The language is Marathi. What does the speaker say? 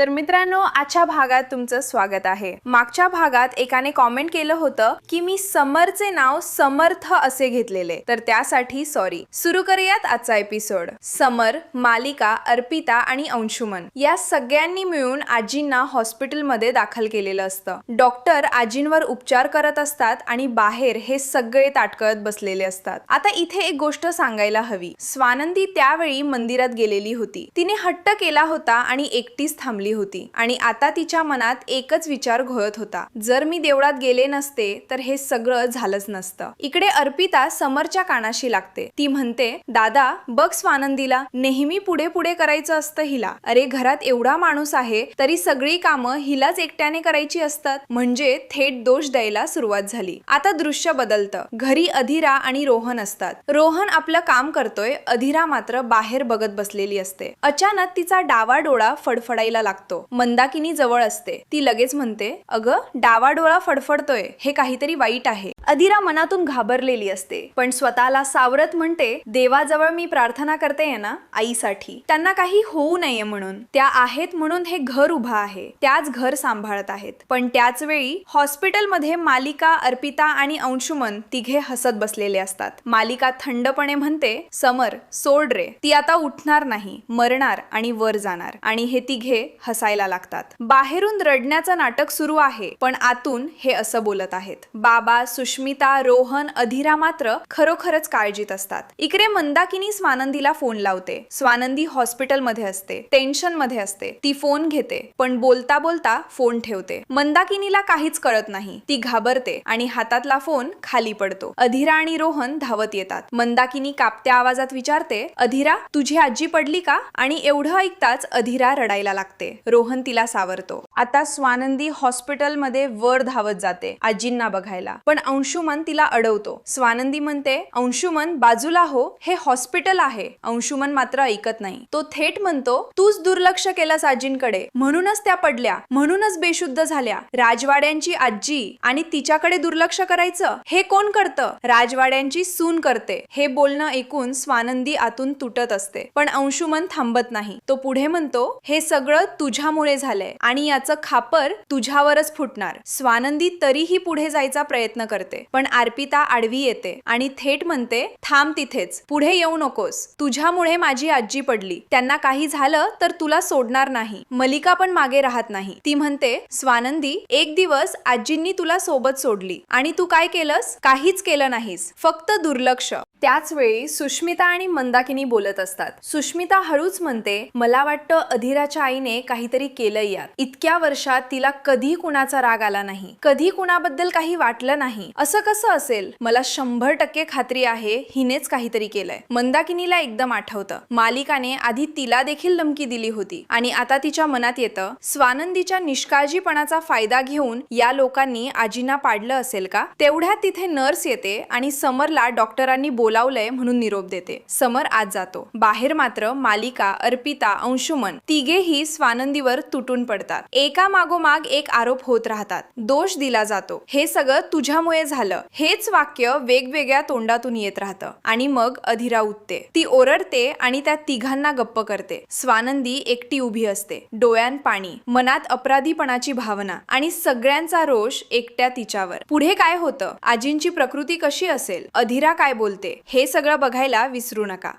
तर मित्रांनो, आजच्या भागात तुमचं स्वागत आहे। मागच्या भागात एकाने कमेंट केलं होतं की मी समरचे नाव समर्थ असे घेतलेले, तर त्यासाठी सॉरी। सुरू करूयात आजचा एपिसोड। समर, मालिका, अर्पिता आणि अंशुमन या सगळ्यांनी मिळून आजींना हॉस्पिटलमध्ये दाखल केलेलं असतं। डॉक्टर आजींवर उपचार करत असतात आणि बाहेर हे सगळे ताटकळत बसलेले असतात। आता इथे एक गोष्ट सांगायला हवी, स्वानंदी त्यावेळी मंदिरात गेलेली होती। तिने हट्ट केला होता आणि एकटीच थांबली होती आणि आता तिच्या मनात एकच विचार घोळत होता, जर मी देवळात गेले नसते तर हे सगळं झालंच नसतं। इकडे अर्पिता समरच्या कानाशी लागते। ती म्हणते, दादा बघ स्वानंदीला, नेहमी पुढे पुढे करायचं असतं हिला। अरे घरात एवढा माणूस आहे तरी सगळी कामं हिलाच एकट्याने करायची असतात। म्हणजे थेट दोष द्यायला सुरुवात झाली। आता दृश्य बदलतं। घरी अधिरा आणि रोहन असतात। रोहन आपलं काम करतोय, अधिरा मात्र बाहेर बघत बसलेली असते। अचानक तिचा डावा डोळा फडफडायला लागतो। मंदाकिनी जवळ असते। ती लगेच म्हणते, अगं डावा डोळा फडफडतोय, हे काहीतरी वाईट आहे। अधिरा मनातून घाबरलेली असते, पण स्वतःला सावरत म्हणते, देवाजवळ मी प्रार्थना करते ना आईसाठी, त्यांना काही होऊ नये म्हणून। त्या आहेत म्हणून हे घर उभा आहे, त्याच घर सांभाळत आहेत। पण त्याच वेळी हॉस्पिटलमध्ये मालिका, अर्पिता आणि अंशुमन तिघे हसत बसलेले असतात। मालिका थंडपणे म्हणते, समर सोड रे, ती आता उठणार नाही, मरणार आणि वर जाणार। आणि हे तिघे हसायला लागतात। बाहेरून रडण्याचं नाटक सुरू आहे, पण आतून हे असं बोलत आहेत। बाबा, सुष्मिता, रोहन, अधिरा मात्र खरोखरच काळजीत असतात। इकडे मंदाकिनी स्वानंदीला फोन लावते। स्वानंदी हॉस्पिटलमध्ये असते, टेन्शन मध्ये असते। ती फोन घेते, पण बोलता बोलता फोन ठेवते। मंदाकिनीला काहीच कळत नाही, ती घाबरते आणि हातातला फोन खाली पडतो। अधिरा आणि रोहन धावत येतात। मंदाकिनी कापत्या आवाजात विचारते, अधिरा तुझी आजी पडली का? आणि एवढं ऐकताच अधिरा रडायला लागते। रोहन तिला सावरतो। आता स्वानंदी हॉस्पिटलमध्ये वर धावत जाते आजींना बघायला, पण अंशुमन तिला अडवतो। स्वानंदी म्हणते, अंशुमन बाजूला हो, हे हॉस्पिटल आहे। अंशुमन मात्र ऐकत नाही। तो थेट म्हणतो, तूच दुर्लक्ष केलंस आजींकडे, म्हणूनच त्या पडल्या, म्हणूनच बेशुद्ध झाल्या। राजवाड्यांची आजी आणि तिच्याकडे दुर्लक्ष करायचं, हे कोण करतं? राजवाड्यांची सून करते। हे बोलणं ऐकून स्वानंदी आतून तुटत असते, पण अंशुमन थांबत नाही। तो पुढे म्हणतो, हे सगळं तुझ्यामुळे झालंय आणि याचं खापर तुझ्यावरच फुटणार। स्वानंदी तरीही पुढे जायचा प्रयत्न करते, पण अर्पिता आडवी येते आणि थेट म्हणते, थांब तिथेच, पुढे येऊ नकोस, तुझ्यामुळे माझी आजी पडली, त्यांना काही झालं तर तुला सोडणार नाही। मलिका पण मागे राहत नाही। ती म्हणते, स्वानंदी एक दिवस आजींनी तुला सोबत सोडली आणि तू काय केलंस? काहीच केलं नाहीस, फक्त दुर्लक्ष। त्याच वेळी सुष्मिता आणि मंदाकिनी बोलत असतात। सुष्मिता हळूच म्हणते, मला वाटतं अधिराच्या आईने काहीतरी केलंय यात। इतक्या वर्षात तिला कधी कुणाचा राग आला नाही, कधी कुणाबद्दल काही वाटलं नाही। असं कसं असेल? मला 100% खात्री आहे हिनेच काहीतरी केलंय। मंदाकिनीला एकदम आठवतं, मालिकाने आधी तिला देखील धमकी दिली होती आणि आता तिच्या मनात येतं, स्वानंदीच्या निष्काळजीपणाचा फायदा घेऊन या लोकांनी आजींना पाडलं असेल का? तेवढ्यात तिथे नर्स येते आणि समरला डॉक्टरांनी बोलावलंय म्हणून निरोप देते। समर आत जातो। बाहेर मात्र मालिका, अर्पिता, अंशुमन तिघेही स्वानंदीवर तुटून पडतात। एका मागोमाग एक आरोप होत राहतात। दोष दिला जातो, हे सगळं तुझ्यामुळे झालं, हेच वाक्य वेगवेगळ्या तोंडातून येत राहतं। आणि मग अधिरा उठते, ती ओरडते आणि त्या तिघांना गप्प करते। स्वानंदी एकटी उभी असते, डोळ्यात पाणी, मनात अपराधीपणाची भावना आणि सगळ्यांचा रोष एकट्या तिच्यावर। पुढे काय होतं? आजींची प्रकृती कशी असेल? अधिरा काय बोलते? हे सगळं बघायला विसरू नका।